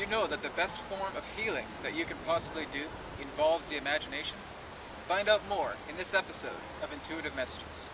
you know that the best form of healing that you can possibly do involves the imagination? Find out more in this episode of Intuitive Messages.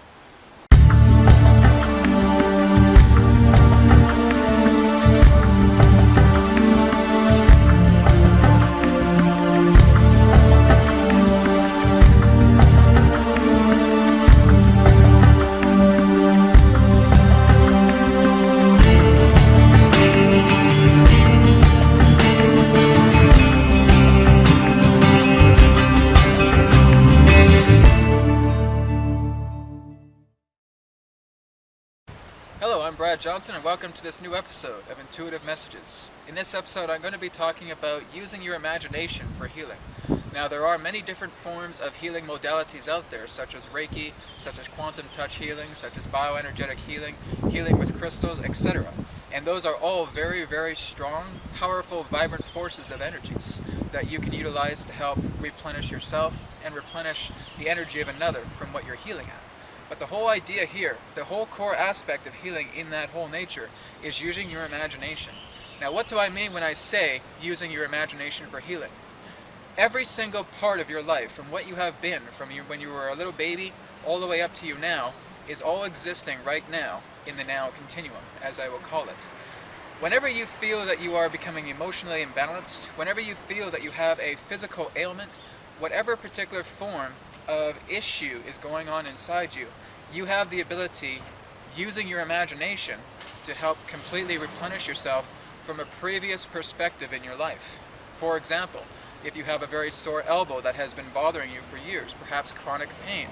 Hello, I'm Brad Johnson and welcome to this new episode of Intuitive Messages. In this episode I'm going to be talking about using your imagination for healing. Now there are many different forms of healing modalities out there, such as Reiki, such as quantum touch healing, such as bioenergetic healing, healing with crystals, etc. And those are all very, very strong, powerful, vibrant forces of energies that you can utilize to help replenish yourself and replenish the energy of another from what you're healing at. But the whole idea here, the whole core aspect of healing in that whole nature is using your imagination. Now what do I mean when I say using your imagination for healing? Every single part of your life, from what you have been, from when you were a little baby all the way up to you now, is all existing right now in the now continuum, as I will call it. Whenever you feel that you are becoming emotionally imbalanced, whenever you feel that you have a physical ailment, whatever particular form of issue is going on inside you, you have the ability, using your imagination, to help completely replenish yourself from a previous perspective in your life. For example, if you have a very sore elbow that has been bothering you for years, perhaps chronic pain,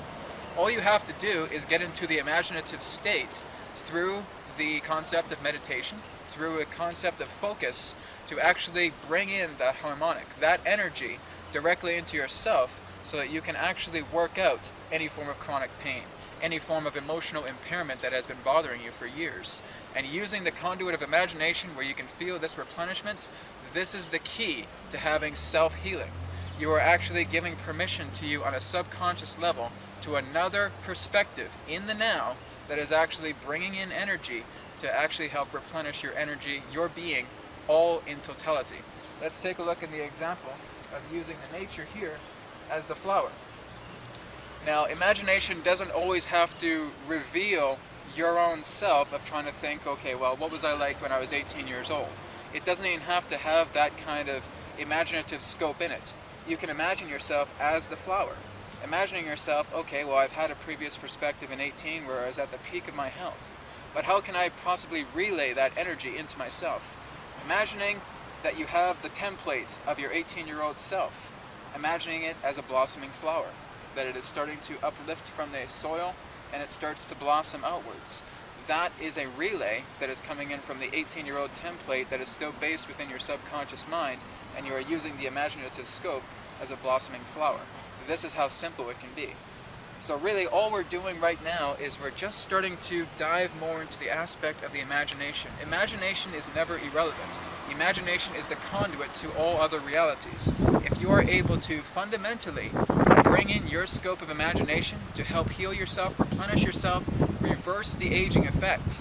all you have to do is get into the imaginative state through the concept of meditation, through a concept of focus, to actually bring in that harmonic, that energy directly into yourself, so that you can actually work out any form of chronic pain, any form of emotional impairment that has been bothering you for years. And using the conduit of imagination where you can feel this replenishment, this is the key to having self-healing. You are actually giving permission to you on a subconscious level to another perspective in the now that is actually bringing in energy to actually help replenish your energy, your being, all in totality. Let's take a look at the example of using the nature here as the flower. Now, imagination doesn't always have to reveal your own self of trying to think, okay, well, what was I like when I was 18 years old? It doesn't even have to have that kind of imaginative scope in it. You can imagine yourself as the flower. Imagining yourself, okay, well, I've had a previous perspective in 18 where I was at the peak of my health, but how can I possibly relay that energy into myself? Imagining that you have the template of your 18-year-old self, imagining it as a blossoming flower, that it is starting to uplift from the soil and it starts to blossom outwards. That is a relay that is coming in from the 18-year-old template that is still based within your subconscious mind, and you are using the imaginative scope as a blossoming flower. This is how simple it can be. So really all we're doing right now is we're just starting to dive more into the aspect of the imagination. Imagination is never irrelevant. Imagination is the conduit to all other realities. If you are able to fundamentally bring in your scope of imagination to help heal yourself, replenish yourself, reverse the aging effect,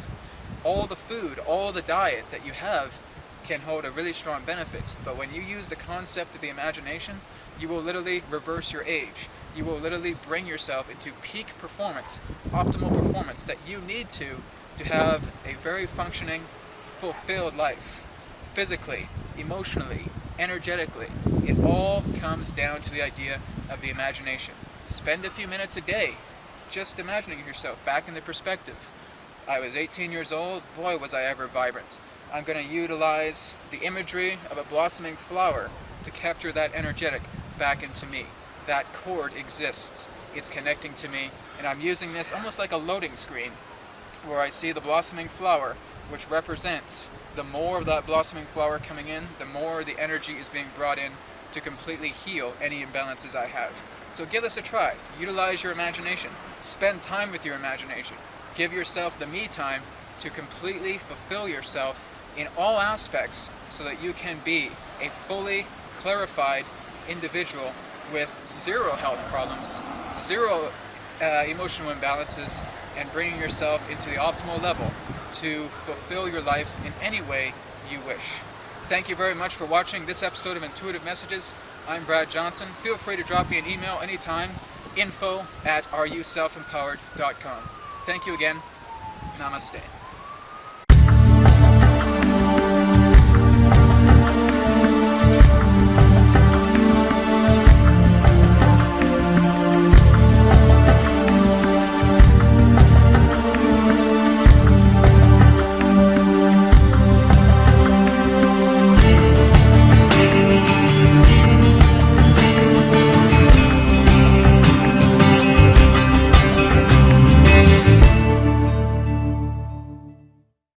all the food, all the diet that you have can hold a really strong benefit. But when you use the concept of the imagination, you will literally reverse your age. You will literally bring yourself into peak performance, optimal performance that you need to have a very functioning, fulfilled life. Physically, emotionally, energetically. It all comes down to the idea of the imagination. Spend a few minutes a day just imagining yourself back in the perspective. I was 18 years old, boy was I ever vibrant. I'm going to utilize the imagery of a blossoming flower to capture that energetic back into me. That cord exists, it's connecting to me, and I'm using this almost like a loading screen where I see the blossoming flower, which represents the more of that blossoming flower coming in, the more the energy is being brought in to completely heal any imbalances I have. So give this a try. Utilize your imagination. Spend time with your imagination. Give yourself the me time to completely fulfill yourself in all aspects so that you can be a fully clarified individual with zero health problems, zero emotional imbalances, and bringing yourself into the optimal level to fulfill your life in any way you wish. Thank you very much for watching this episode of Intuitive Messages. I'm Brad Johnson. Feel free to drop me an email anytime, info@areyourselfempowered.com. Thank you again. Namaste.